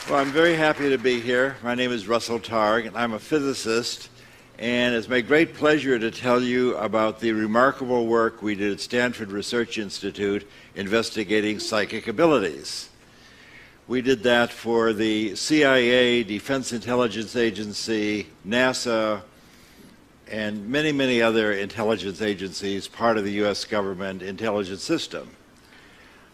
Well, I'm very happy to be here. My name is Russell Targ, and I'm a physicist, and it's my great pleasure to tell you about the remarkable work we did at Stanford Research Institute investigating psychic abilities. We did that for the CIA, Defense Intelligence Agency, NASA, and many, many other intelligence agencies, part of the U.S. government intelligence system.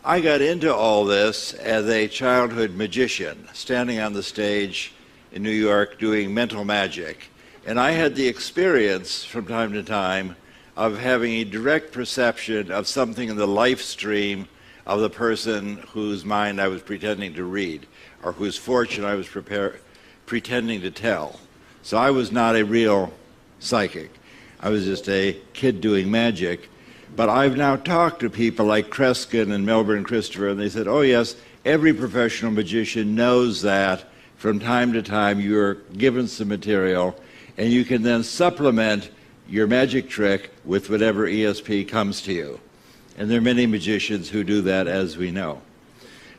I got into all this as a childhood magician, standing on the stage in New York doing mental magic. And I had the experience from time to time of having a direct perception of something in the life stream of the person whose mind I was pretending to read, or whose fortune I was pretending to tell. So I was not a real psychic. I was just a kid doing magic. But I've now talked to people like Kreskin and Melbourne Christopher, and they said, oh yes, every professional magician knows that from time to time you're given some material, and you can then supplement your magic trick with whatever ESP comes to you. And there are many magicians who do that, as we know.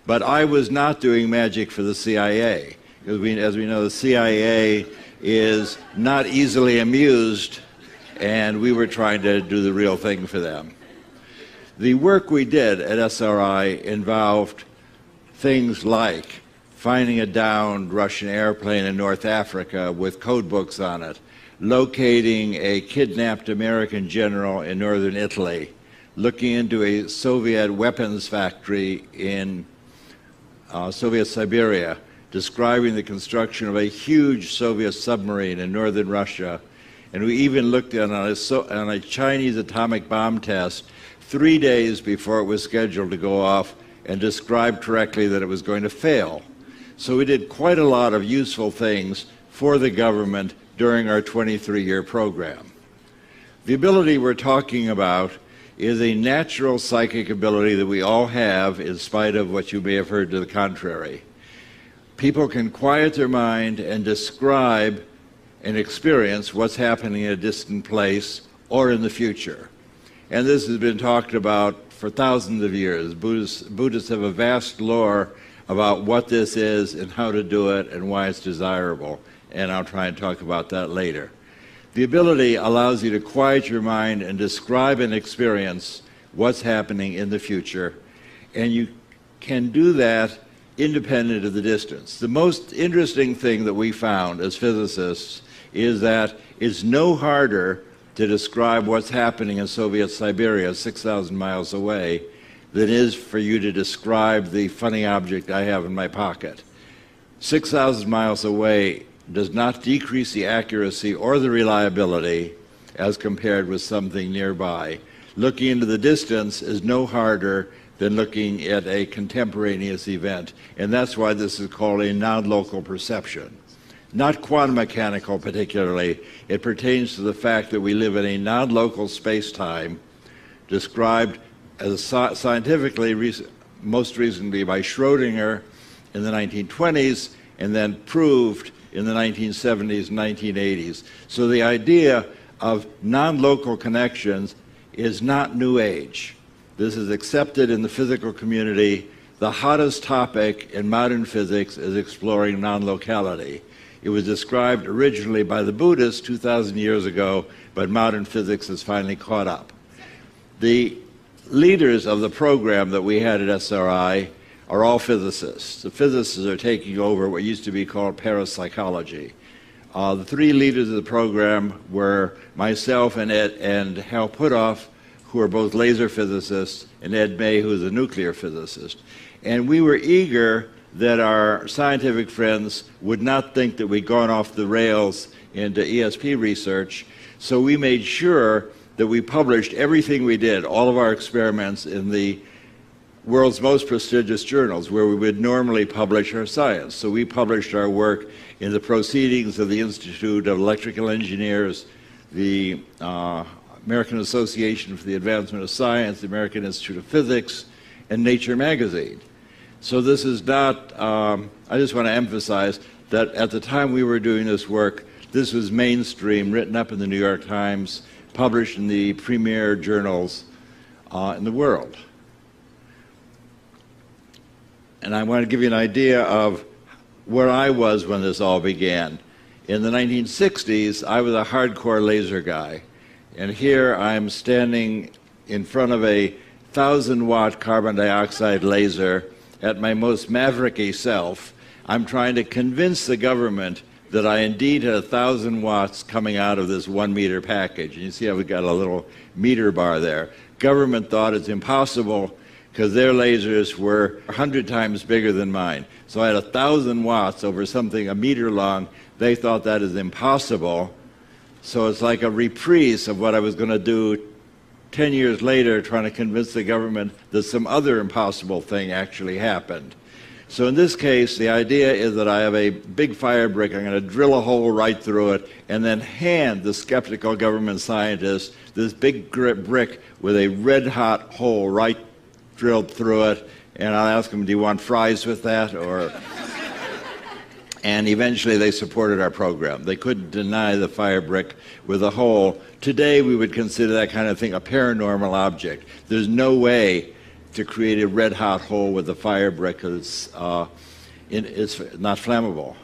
But I was not doing magic for the CIA. Because as we know, the CIA is not easily amused, and we were trying to do the real thing for them. The work we did at SRI involved things like finding a downed Russian airplane in North Africa with code books on it, locating a kidnapped American general in northern Italy, looking into a Soviet weapons factory in Soviet Siberia, describing the construction of a huge Soviet submarine in northern Russia. And we even looked on a Chinese atomic bomb test 3 days before it was scheduled to go off, and described correctly that it was going to fail. So we did quite a lot of useful things for the government during our 23-year program. The ability we're talking about is a natural psychic ability that we all have, in spite of what you may have heard to the contrary. People can quiet their mind and describe and experience what's happening in a distant place or in the future. And this has been talked about for thousands of years. Buddhists have a vast lore about what this is and how to do it and why it's desirable, and I'll try and talk about that later. The ability allows you to quiet your mind and describe and experience what's happening in the future, and you can do that independent of the distance. The most interesting thing that we found as physicists is that it's no harder to describe what's happening in Soviet Siberia 6,000 miles away than it is for you to describe the funny object I have in my pocket. 6,000 miles away does not decrease the accuracy or the reliability as compared with something nearby. Looking into the distance is no harder than looking at a contemporaneous event, and that's why this is called a non-local perception. Not quantum mechanical particularly. It pertains to the fact that we live in a non-local space-time described as scientifically most recently by Schrödinger in the 1920s and then proved in the 1970s and 1980s. So the idea of non-local connections is not new age. This is accepted in the physical community. The hottest topic in modern physics is exploring non-locality. It was described originally by the Buddhists 2,000 years ago, but modern physics has finally caught up. The leaders of the program that we had at SRI are all physicists. The physicists are taking over what used to be called parapsychology. The three leaders of the program were myself and Hal Puthoff, who are both laser physicists, and Ed May, who is a nuclear physicist. And we were eager that our scientific friends would not think that we'd gone off the rails into ESP research, so we made sure that we published everything we did, all of our experiments, in the world's most prestigious journals where we would normally publish our science. So we published our work in the Proceedings of the Institute of Electrical Engineers, the American Association for the Advancement of Science, the American Institute of Physics, and Nature magazine. So this is not, I just want to emphasize that at the time we were doing this work, this was mainstream, written up in the New York Times, published in the premier journals in the world. And I want to give you an idea of where I was when this all began. In the 1960s, I was a hardcore laser guy. And here I'm standing in front of a 1,000-watt carbon dioxide laser at my most mavericky self. I'm trying to convince the government that I indeed had 1,000 watts coming out of this 1-meter package. And you see how we've got a little meter bar there. Government thought it's impossible because their lasers were 100 times bigger than mine. So I had 1,000 watts over something a meter long. They thought that is impossible. So it's like a reprise of what I was going to do 10 years later, trying to convince the government that some other impossible thing actually happened. So in this case, the idea is that I have a big fire brick. I'm going to drill a hole right through it and then hand the skeptical government scientists this big brick with a red-hot hole right drilled through it. And I'll ask them, do you want fries with that? And eventually they supported our program. They couldn't deny the fire brick with a hole. Today we would consider that kind of thing a paranormal object. There's no way to create a red-hot hole with a fire brick because it's not flammable.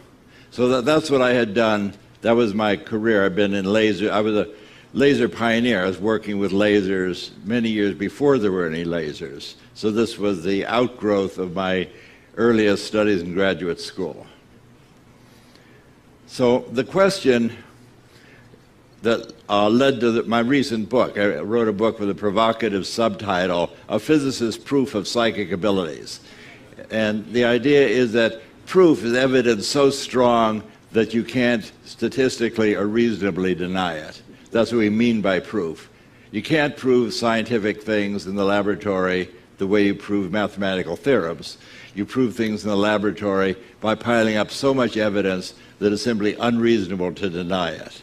So that's what I had done. That was my career. I've been in laser. I was a laser pioneer. I was working with lasers many years before there were any lasers. So this was the outgrowth of my earliest studies in graduate school. So the question that led to my recent book. I wrote a book with a provocative subtitle, A Physicist's Proof of Psychic Abilities. And the idea is that proof is evidence so strong that you can't statistically or reasonably deny it. That's what we mean by proof. You can't prove scientific things in the laboratory the way you prove mathematical theorems. You prove things in the laboratory by piling up so much evidence that it's simply unreasonable to deny it.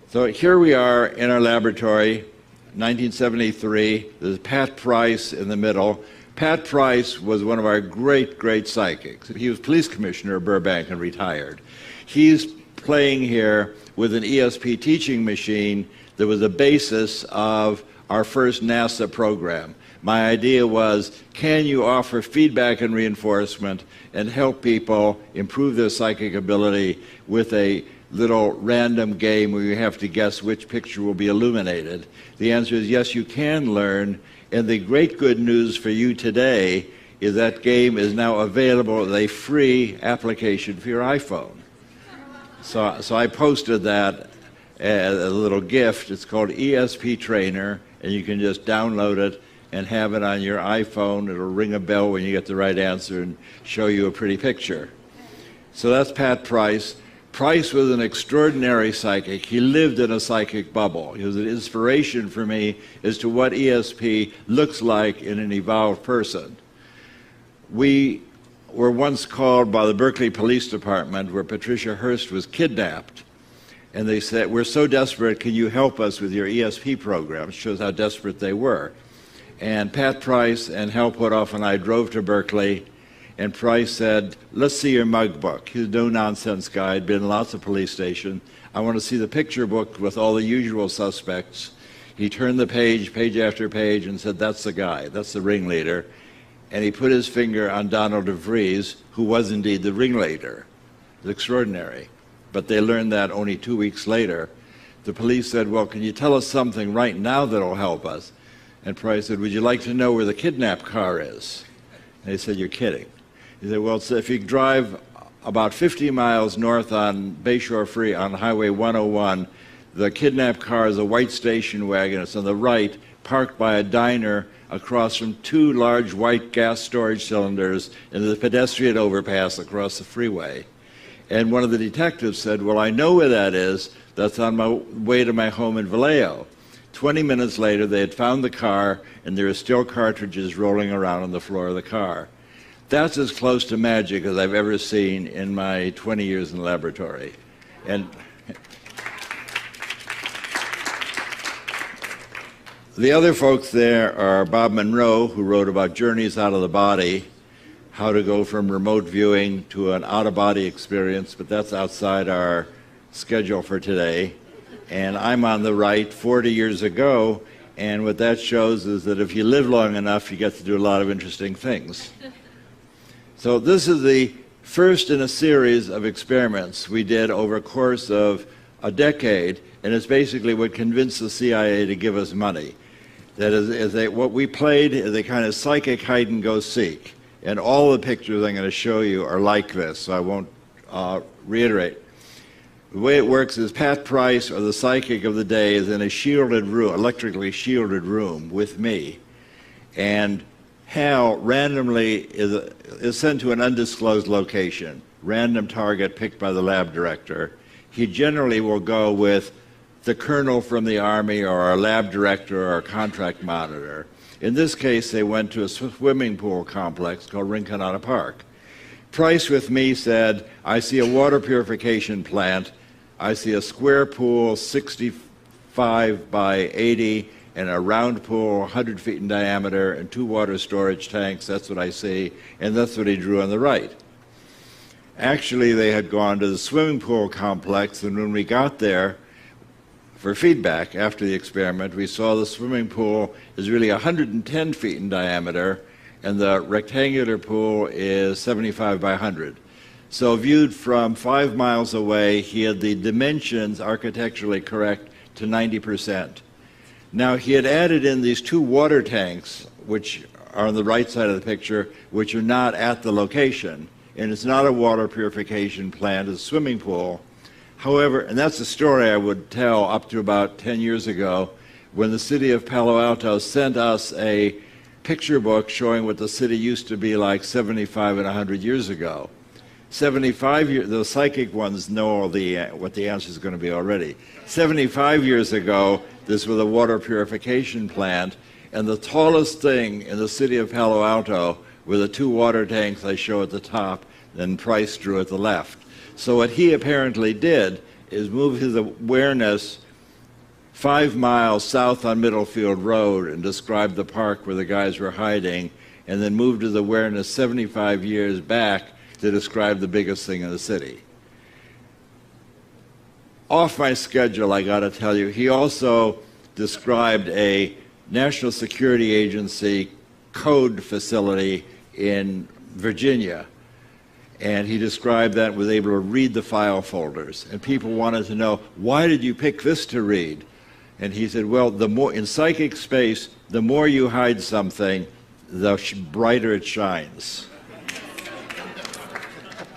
So here we are in our laboratory, 1973. There's Pat Price in the middle. Pat Price was one of our great, great psychics. He was police commissioner of Burbank and retired. He's playing here with an ESP teaching machine that was the basis of our first NASA program. My idea was, can you offer feedback and reinforcement and help people improve their psychic ability with a little random game where you have to guess which picture will be illuminated? The answer is yes, you can learn. And the great good news for you today is that game is now available as a free application for your iPhone. So I posted that as a little gift. It's called ESP Trainer, and you can just download it and have it on your iPhone. It'll ring a bell when you get the right answer and show you a pretty picture. So that's Pat Price. Price was an extraordinary psychic. He lived in a psychic bubble. He was an inspiration for me as to what ESP looks like in an evolved person. We were once called by the Berkeley Police Department, where Patricia Hearst was kidnapped, and they said, we're so desperate, can you help us with your ESP program? It shows how desperate they were. And Pat Price and Hal Puthoff and I drove to Berkeley, and Price said, let's see your mug book. He's a no-nonsense guy, had been in lots of police stations. I want to see the picture book with all the usual suspects. He turned the page after page, and said, that's the guy, that's the ringleader. And he put his finger on Donald DeVries, who was indeed the ringleader. It was extraordinary. But they learned that only 2 weeks later. The police said, well, can you tell us something right now that'll help us? And Price said, would you like to know where the kidnapped car is? And they said, you're kidding. He said, well, so if you drive about 50 miles north on Bayshore Free on Highway 101, the kidnapped car is a white station wagon. It's on the right, parked by a diner across from 2 large white gas storage cylinders in the pedestrian overpass across the freeway. And one of the detectives said, well, I know where that is. That's on my way to my home in Vallejo. 20 minutes later, they had found the car, and there were still cartridges rolling around on the floor of the car. That's as close to magic as I've ever seen in my 20 years in the laboratory. And the other folks there are Bob Monroe, who wrote about journeys out of the body, how to go from remote viewing to an out-of-body experience, but that's outside our schedule for today. And I'm on the right 40 years ago, and what that shows is that if you live long enough, you get to do a lot of interesting things. So this is the first in a series of experiments we did over a course of a decade, and it's basically what convinced the CIA to give us money. That is what we played is a kind of psychic hide and go seek. And all the pictures I'm going to show you are like this, so I won't reiterate. The way it works is Pat Price, or the psychic of the day, is in a shielded room, electrically shielded room with me. And Hal randomly is sent to an undisclosed location, random target picked by the lab director. He generally will go with the colonel from the Army or a lab director or a contract monitor. In this case, they went to a swimming pool complex called Rinconada Park. Price with me said, I see a water purification plant, I see a square pool 65 by 80 and a round pool 100 feet in diameter and 2 water storage tanks. That's what I see, and that's what he drew on the right. Actually, they had gone to the swimming pool complex, and when we got there for feedback after the experiment, we saw the swimming pool is really 110 feet in diameter, and the rectangular pool is 75 by 100. So viewed from 5 miles away, he had the dimensions architecturally correct to 90%. Now, he had added in these 2 water tanks, which are on the right side of the picture, which are not at the location. And it's not a water purification plant, it's a swimming pool. However, and that's a story I would tell up to about 10 years ago, when the city of Palo Alto sent us a picture book showing what the city used to be like 75 and 100 years ago. 75 years, the psychic ones know what the answer is going to be already. 75 years ago, this was a water purification plant, and the tallest thing in the city of Palo Alto were the 2 water tanks I show at the top, and Price drew at the left. So what he apparently did is move his awareness 5 miles south on Middlefield Road and describe the park where the guys were hiding, and then moved his awareness 75 years back to describe the biggest thing in the city. Off my schedule, I got to tell you, he also described a National Security Agency code facility in Virginia. And he described that, was able to read the file folders. And people wanted to know, why did you pick this to read? And he said, well, the more in psychic space, the more you hide something, the brighter it shines.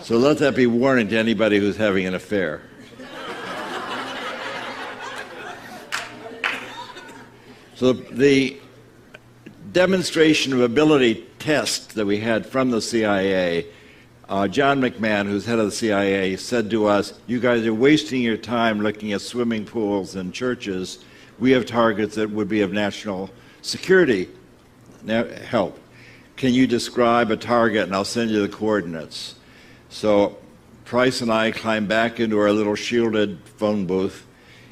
So let that be warning to anybody who's having an affair. So the demonstration of ability test that we had from the CIA, John McMahon, who's head of the CIA, said to us, you guys are wasting your time looking at swimming pools and churches. We have targets that would be of national security help. Can you describe a target, and I'll send you the coordinates. So Price and I climbed back into our little shielded phone booth,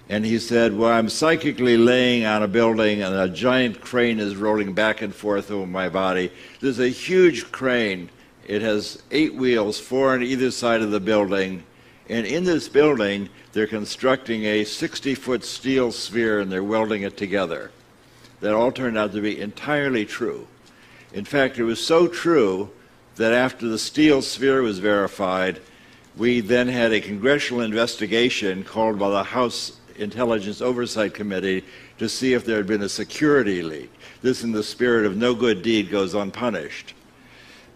and he said, well, I'm psychically laying on a building and a giant crane is rolling back and forth over my body. There's a huge crane. It has 8 wheels, 4 on either side of the building. And in this building, they're constructing a 60-foot steel sphere and they're welding it together. That all turned out to be entirely true. In fact, it was so true that after the steel sphere was verified, we then had a congressional investigation called by the House Intelligence Oversight Committee to see if there had been a security leak. This, in the spirit of no good deed goes unpunished.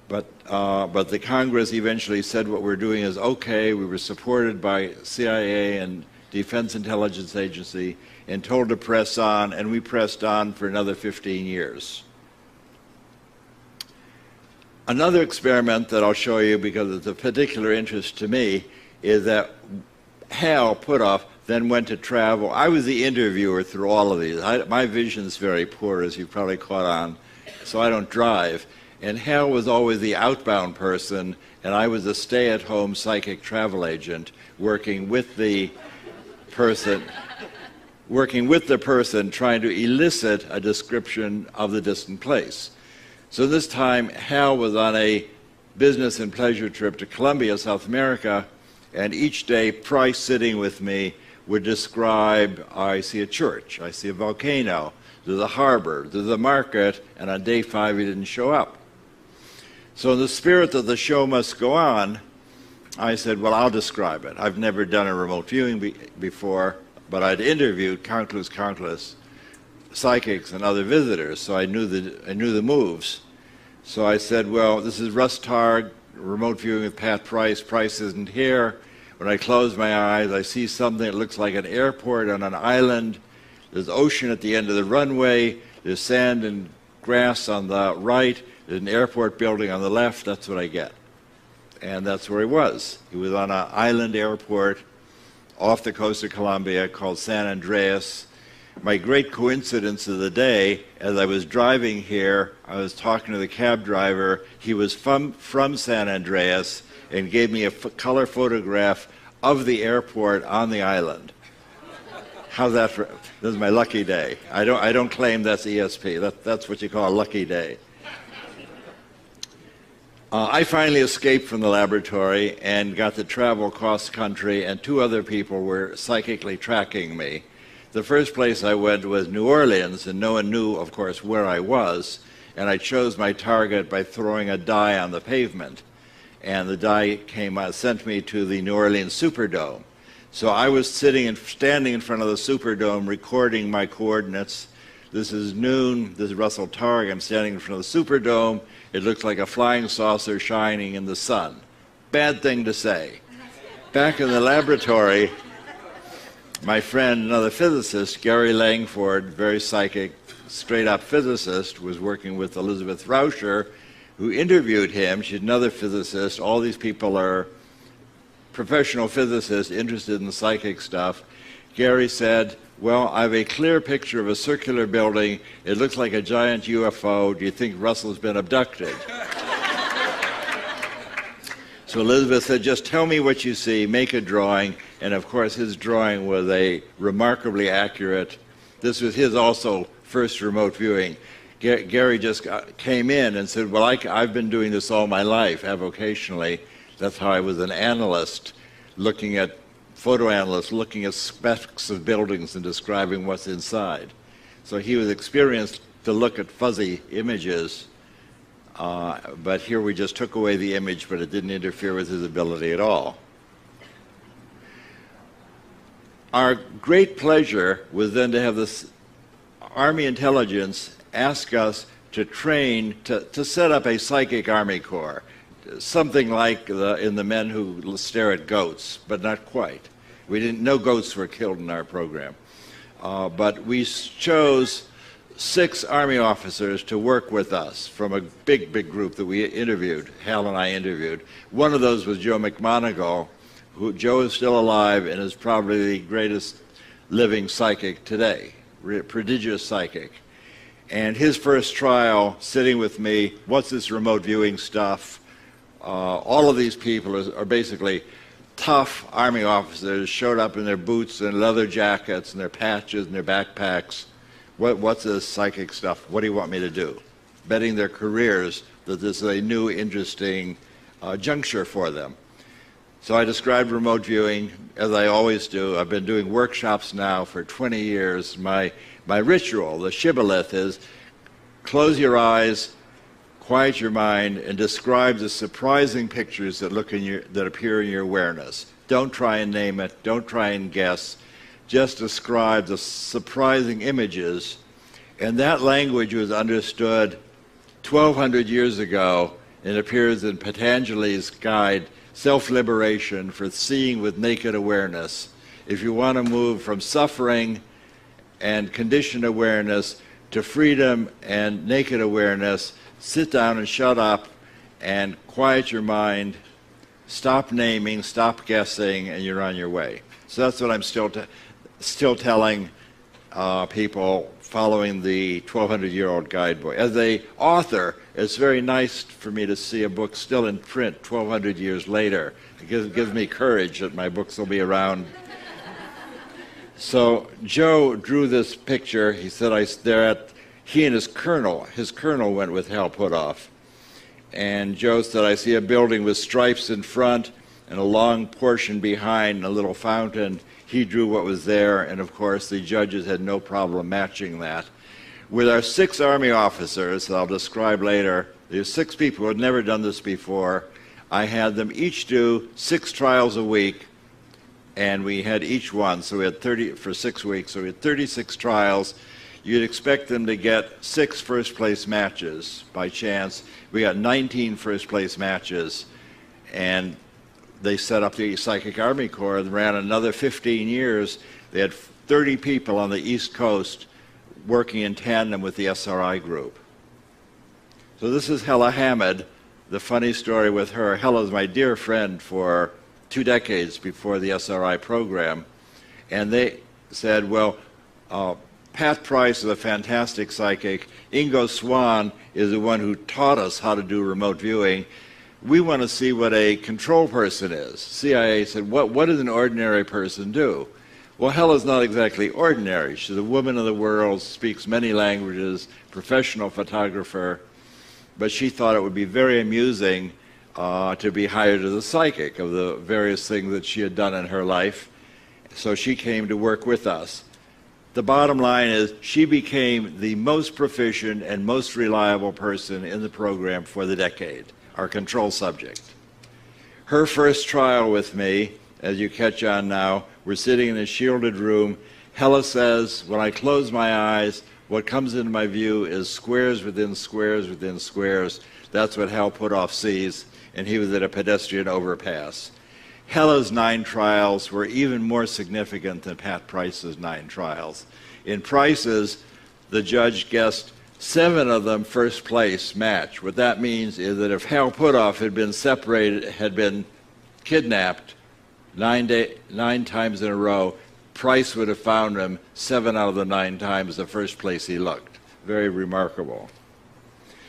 But the Congress eventually said what we're doing is okay. We were supported by CIA and Defense Intelligence Agency and told to press on, and we pressed on for another 15 years. Another experiment that I'll show you because it's of particular interest to me is that Hal Puthoff then went to travel. I was the interviewer through all of these. My vision's very poor, as you've probably caught on, so I don't drive. And Hal was always the outbound person, and I was a stay-at-home psychic travel agent working with the person trying to elicit a description of the distant place. So this time, Hal was on a business and pleasure trip to Colombia, South America, and each day, Price sitting with me would describe, I see a church, I see a volcano, there's a harbor, there's a market, and on day 5 he didn't show up. So in the spirit that the show must go on, I said, well, I'll describe it. I've never done a remote viewing before, but I'd interviewed countless psychics and other visitors, so I knew the moves. So I said, well, this is Russ Targ, remote viewing with Pat Price. Price isn't here. When I close my eyes, I see something that looks like an airport on an island. There's ocean at the end of the runway. There's sand and grass on the right. There's an airport building on the left. That's what I get. And that's where he was. He was on an island airport off the coast of Colombia called San Andreas. My great coincidence of the day, as I was driving here, I was talking to the cab driver. He was from San Andreas and gave me a color photograph of the airport on the island. How's that for? This is my lucky day. I don't claim that's ESP. That's what you call a lucky day. I finally escaped from the laboratory and got to travel cross country, and two other people were psychically tracking me. The first place I went was New Orleans, and no one knew, of course, where I was, and I chose my target by throwing a die on the pavement. And the die sent me to the New Orleans Superdome. So I was standing in front of the Superdome recording my coordinates. This is noon. This is Russell Targ. I'm standing in front of the Superdome. It looks like a flying saucer shining in the sun. Bad thing to say. Back in the laboratory, my friend, another physicist, Gary Langford, very psychic, straight-up physicist, was working with Elizabeth Rauscher, who interviewed him. She's another physicist. All these people are professional physicists interested in the psychic stuff. Gary said, well, I have a clear picture of a circular building. It looks like a giant UFO. Do you think Russell's been abducted? So Elizabeth said, just tell me what you see, make a drawing. And of course, his drawing was a remarkably accurate. This was his also first remote viewing. Gary just came in and said, well, I've been doing this all my life, avocationally. That's how I was an analyst, photo analyst, looking at specks of buildings and describing what's inside. So he was experienced to look at fuzzy images, but here we just took away the image, but it didn't interfere with his ability at all. Our great pleasure was then to have this Army intelligence ask us to train, to set up a psychic Army Corps. Something like in the Men Who Stare at Goats, but not quite. No goats were killed in our program. But we chose 6 Army officers to work with us from a big group that we interviewed, Hal and I interviewed. One of those was Joe McMoneagle, who Joe is still alive and is probably the greatest living psychic today, prodigious psychic. And his first trial, sitting with me, what's this remote viewing stuff? All of these people are basically tough Army officers, showed up in their boots and leather jackets and their patches and their backpacks. What's this psychic stuff? What do you want me to do? Betting their careers that this is a new, interesting juncture for them. So I described remote viewing, as I always do. I've been doing workshops now for 20 years. My ritual, the shibboleth, is close your eyes, quiet your mind, and describe the surprising pictures that appear in your awareness. Don't try and name it. Don't try and guess. Just describe the surprising images. And that language was understood 1,200 years ago and appears in Patanjali's guide, Self-Liberation for Seeing with Naked Awareness. If you want to move from suffering and conditioned awareness to freedom and naked awareness, sit down and shut up and quiet your mind, stop naming, stop guessing, and you're on your way. So that's what I'm still telling people following the 1,200-year-old guidebook. As an author, it's very nice for me to see a book still in print 1,200 years later. It gives me courage that my books will be around. So Joe drew this picture. He said he and his colonel went with Hal Puthoff. And Joe said, I see a building with stripes in front and a long portion behind and a little fountain. He drew what was there, and of course the judges had no problem matching that. With our 6 Army officers, that I'll describe later, there's 6 people who had never done this before. I had them each do 6 trials a week, and we had each one, so we had 30 for 6 weeks, so we had 36 trials. You'd expect them to get 6 first-place matches by chance. We got 19 first-place matches, and they set up the Psychic Army Corps and ran another 15 years. They had 30 people on the East Coast working in tandem with the SRI group. So this is Hella Hamid. The funny story with her, Hella's my dear friend for 2 decades before the SRI program, and they said, well, Pat Price is a fantastic psychic. Ingo Swann is the one who taught us how to do remote viewing. We want to see what a control person is. CIA said, what does an ordinary person do? Well, Hella's not exactly ordinary. She's a woman of the world, speaks many languages, professional photographer, but she thought it would be very amusing to be hired as a psychic of the various things that she had done in her life. So she came to work with us. The bottom line is she became the most proficient and most reliable person in the program for the decade, our control subject. Her first trial with me, as you catch on now, we're sitting in a shielded room. Hella says, when I close my eyes, what comes into my view is squares within squares within squares. That's what Hal Puthoff sees, and he was at a pedestrian overpass. Hella's 9 trials were even more significant than Pat Price's 9 trials. In Price's, the judge guessed 7 of them first place match. What that means is that if Hal Puthoff had been separated, had been kidnapped 9 times in a row, Price would have found him 7 out of the 9 times the first place he looked. Very remarkable.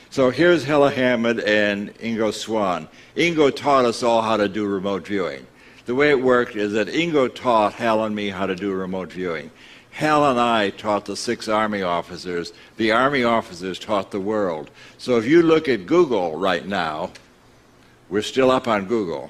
So here's Hella Hamid and Ingo Swann. Ingo taught us all how to do remote viewing. The way it worked is that Ingo taught Hal and me how to do remote viewing. Hal and I taught the 6 Army officers. The Army officers taught the world. So if you look at Google right now, we're still up on Google,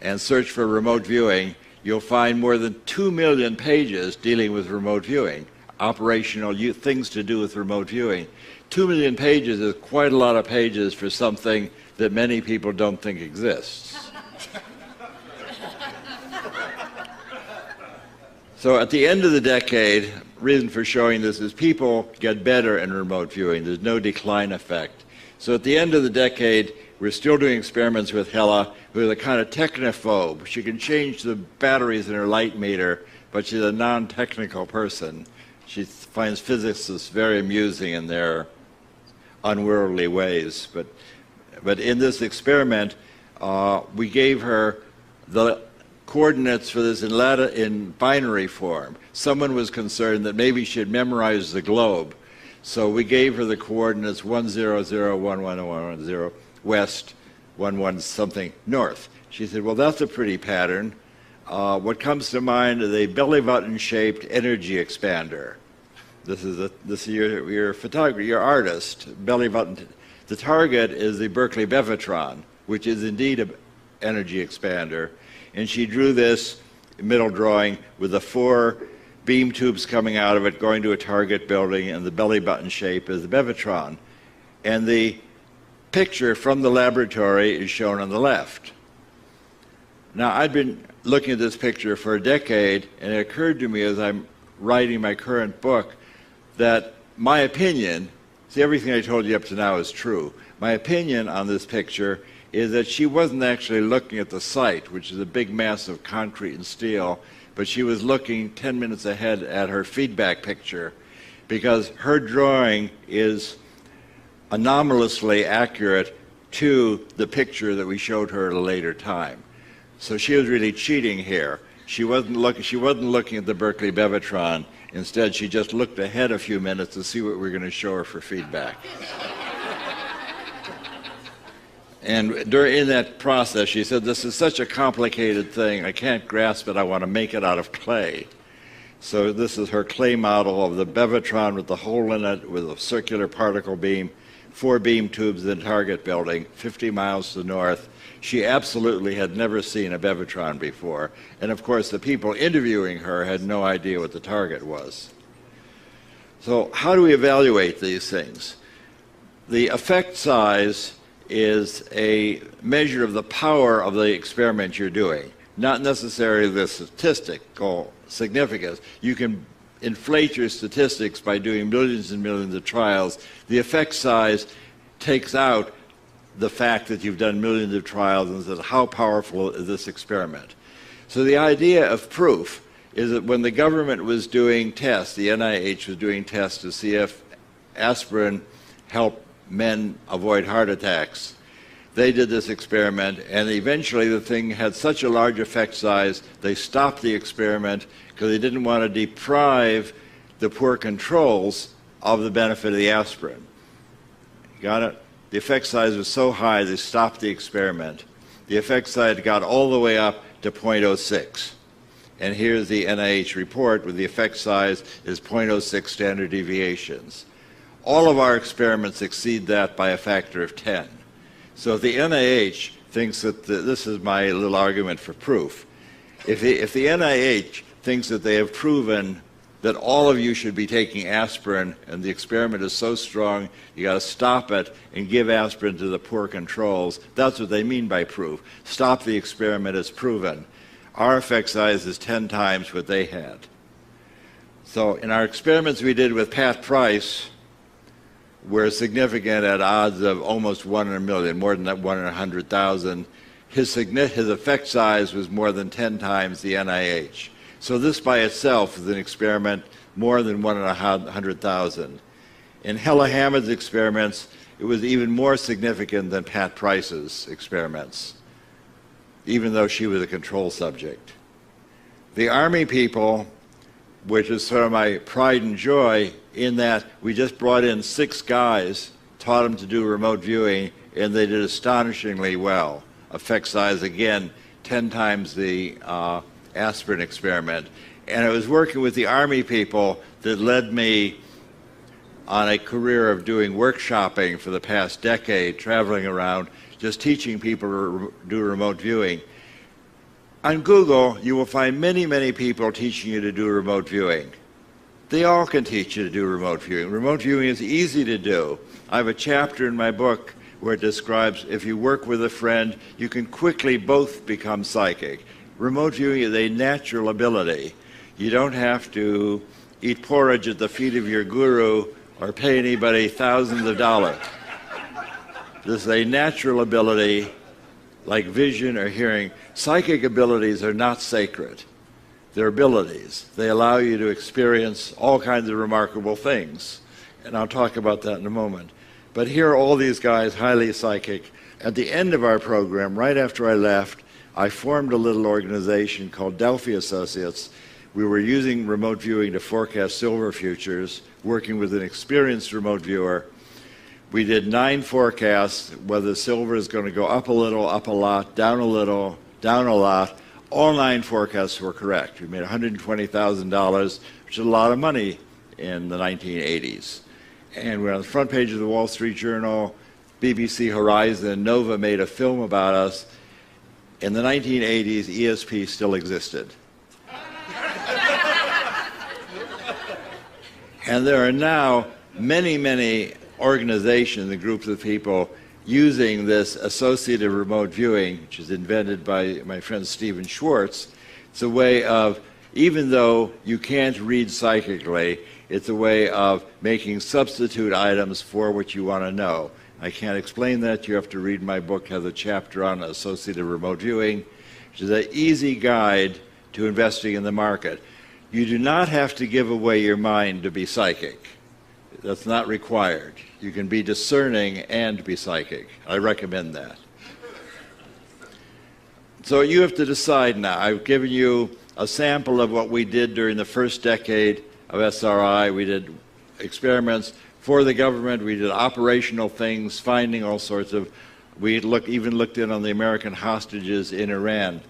and search for remote viewing, you'll find more than 2 million pages dealing with remote viewing, operational things to do with remote viewing. 2 million pages is quite a lot of pages for something that many people don't think exists. So at the end of the decade, reason for showing this is people get better in remote viewing. There's no decline effect. So at the end of the decade, we're still doing experiments with Hella, who is a kind of technophobe. She can change the batteries in her light meter, but she's a non-technical person. She finds physicists very amusing in their unworldly ways. But in this experiment, we gave her the coordinates for this in binary form. Someone was concerned that maybe she had memorized the globe. So we gave her the coordinates 1001110 west, 11 something north. She said, well, that's a pretty pattern. What comes to mind is a belly button shaped energy expander. This is your photographer, your artist, belly button. The target is the Berkeley Bevatron, which is indeed an energy expander. And she drew this middle drawing with the 4 beam tubes coming out of it, going to a target building, and the belly button shape is the Bevatron. And the picture from the laboratory is shown on the left. Now, I'd been looking at this picture for a decade, and it occurred to me as I'm writing my current book that my opinion, see, everything I told you up to now is true. My opinion on this picture is that she wasn't actually looking at the site, which is a big mass of concrete and steel, but she was looking 10 minutes ahead at her feedback picture, because her drawing is anomalously accurate to the picture that we showed her at a later time. So she was really cheating here. She wasn't looking at the Berkeley Bevatron. Instead, she just looked ahead a few minutes to see what we were going to show her for feedback. And in that process, she said, this is such a complicated thing. I can't grasp it. I want to make it out of clay. So this is her clay model of the Bevatron with the hole in it with a circular particle beam, 4 beam tubes in the target building, 50 miles to the north. She absolutely had never seen a Bevatron before. And of course, the people interviewing her had no idea what the target was. So how do we evaluate these things? The effect size is a measure of the power of the experiment you're doing, not necessarily the statistical significance. You can inflate your statistics by doing millions and millions of trials. The effect size takes out the fact that you've done millions of trials and says, how powerful is this experiment? So the idea of proof is that when the government was doing tests, the NIH was doing tests to see if aspirin helped men avoid heart attacks. They did this experiment, and eventually the thing had such a large effect size, they stopped the experiment because they didn't want to deprive the poor controls of the benefit of the aspirin. Got it? The effect size was so high, they stopped the experiment. The effect size got all the way up to 0.06. And here's the NIH report where the effect size is 0.06 standard deviations. All of our experiments exceed that by a factor of 10. So if the NIH thinks that this is my little argument for proof, if the NIH thinks that they have proven that all of you should be taking aspirin and the experiment is so strong you got to stop it and give aspirin to the poor controls, that's what they mean by proof. Stop the experiment, it's proven. Our effect size is 10 times what they had. So in our experiments we did with Pat Price, were significant at odds of almost 1 in a million, more than 1 in 100,000. His effect size was more than 10 times the NIH. So this by itself is an experiment more than 1 in 100,000. In Hella Hammond's experiments, it was even more significant than Pat Price's experiments, even though she was a control subject. The Army people, which is sort of my pride and joy, in that we just brought in 6 guys, taught them to do remote viewing, and they did astonishingly well. Effect size, again, 10 times the aspirin experiment. And it was working with the Army people that led me on a career of doing workshopping for the past decade, traveling around, just teaching people to do remote viewing. On Google, you will find many, many people teaching you to do remote viewing. They all can teach you to do remote viewing. Remote viewing is easy to do. I have a chapter in my book where it describes if you work with a friend, you can quickly both become psychic. Remote viewing is a natural ability. You don't have to eat porridge at the feet of your guru or pay anybody thousands of dollars. This is a natural ability like vision or hearing. Psychic abilities are not sacred. They're abilities. They allow you to experience all kinds of remarkable things. And I'll talk about that in a moment. But here are all these guys, highly psychic. At the end of our program, right after I left, I formed a little organization called Delphi Associates. We were using remote viewing to forecast silver futures, working with an experienced remote viewer. We did 9 forecasts, whether silver is going to go up a little, up a lot, down a little, down a lot. All 9 forecasts were correct. We made $120,000, which is a lot of money in the 1980s. And we're on the front page of the Wall Street Journal, BBC Horizon, Nova made a film about us. In the 1980s, ESP still existed. And there are now many, many organizations and groups of people using this associative remote viewing, which is invented by my friend Stephen Schwartz. It's a way of, even though you can't read psychically, it's a way of making substitute items for what you want to know. I can't explain that. You have to read my book, has a chapter on associative remote viewing, which is an easy guide to investing in the market. You do not have to give away your mind to be psychic. That's not required. You can be discerning and be psychic. I recommend that. So you have to decide now. I've given you a sample of what we did during the first decade of SRI. We did experiments for the government. We did operational things, finding all sorts of, we even looked in on the American hostages in Iran,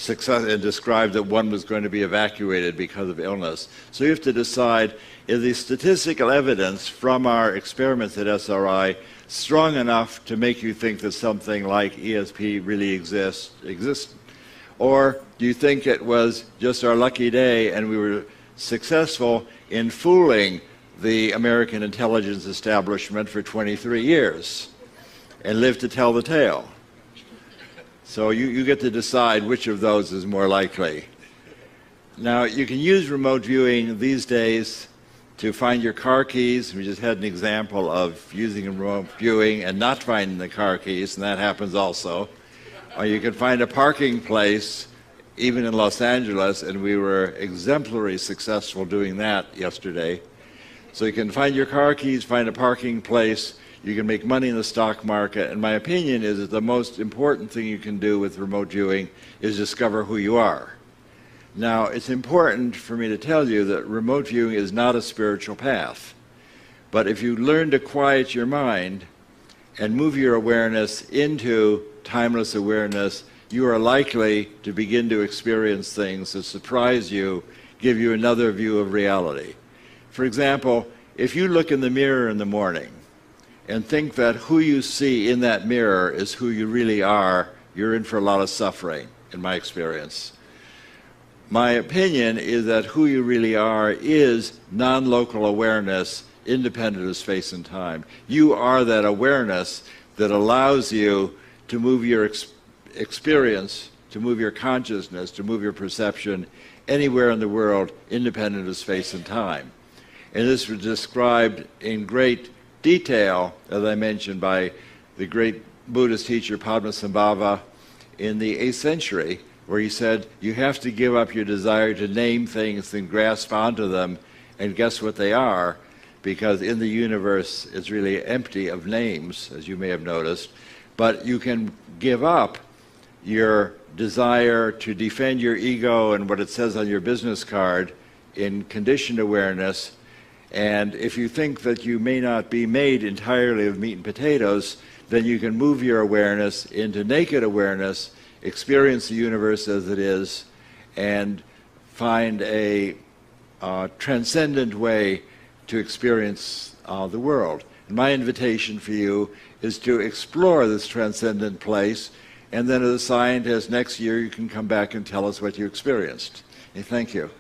and described that one was going to be evacuated because of illness. So you have to decide, is the statistical evidence from our experiments at SRI strong enough to make you think that something like ESP really exists? Or do you think it was just our lucky day and we were successful in fooling the American intelligence establishment for 23 years? and live to tell the tale. So you get to decide which of those is more likely. Now, you can use remote viewing these days to find your car keys. We just had an example of using remote viewing and not finding the car keys, and that happens also. Or you can find a parking place, even in Los Angeles, and we were exemplary successful doing that yesterday. So you can find your car keys, find a parking place, you can make money in the stock market, and my opinion is that the most important thing you can do with remote viewing is discover who you are. Now, it's important for me to tell you that remote viewing is not a spiritual path. But if you learn to quiet your mind and move your awareness into timeless awareness, you are likely to begin to experience things that surprise you, give you another view of reality. For example, if you look in the mirror in the morning and think that who you see in that mirror is who you really are, you're in for a lot of suffering, in my experience. My opinion is that who you really are is non-local awareness, independent of space and time. You are that awareness that allows you to move your experience, to move your consciousness, to move your perception anywhere in the world, independent of space and time. And this was described in great detail, as I mentioned, by the great Buddhist teacher Padmasambhava in the 8th century, where he said, you have to give up your desire to name things and grasp onto them and guess what they are, because in the universe it's really empty of names, as you may have noticed. But you can give up your desire to defend your ego and what it says on your business card in conditioned awareness. And if you think that you may not be made entirely of meat and potatoes, then you can move your awareness into naked awareness, experience the universe as it is, and find a transcendent way to experience the world. And my invitation for you is to explore this transcendent place, and then as a scientist next year you can come back and tell us what you experienced. Thank you.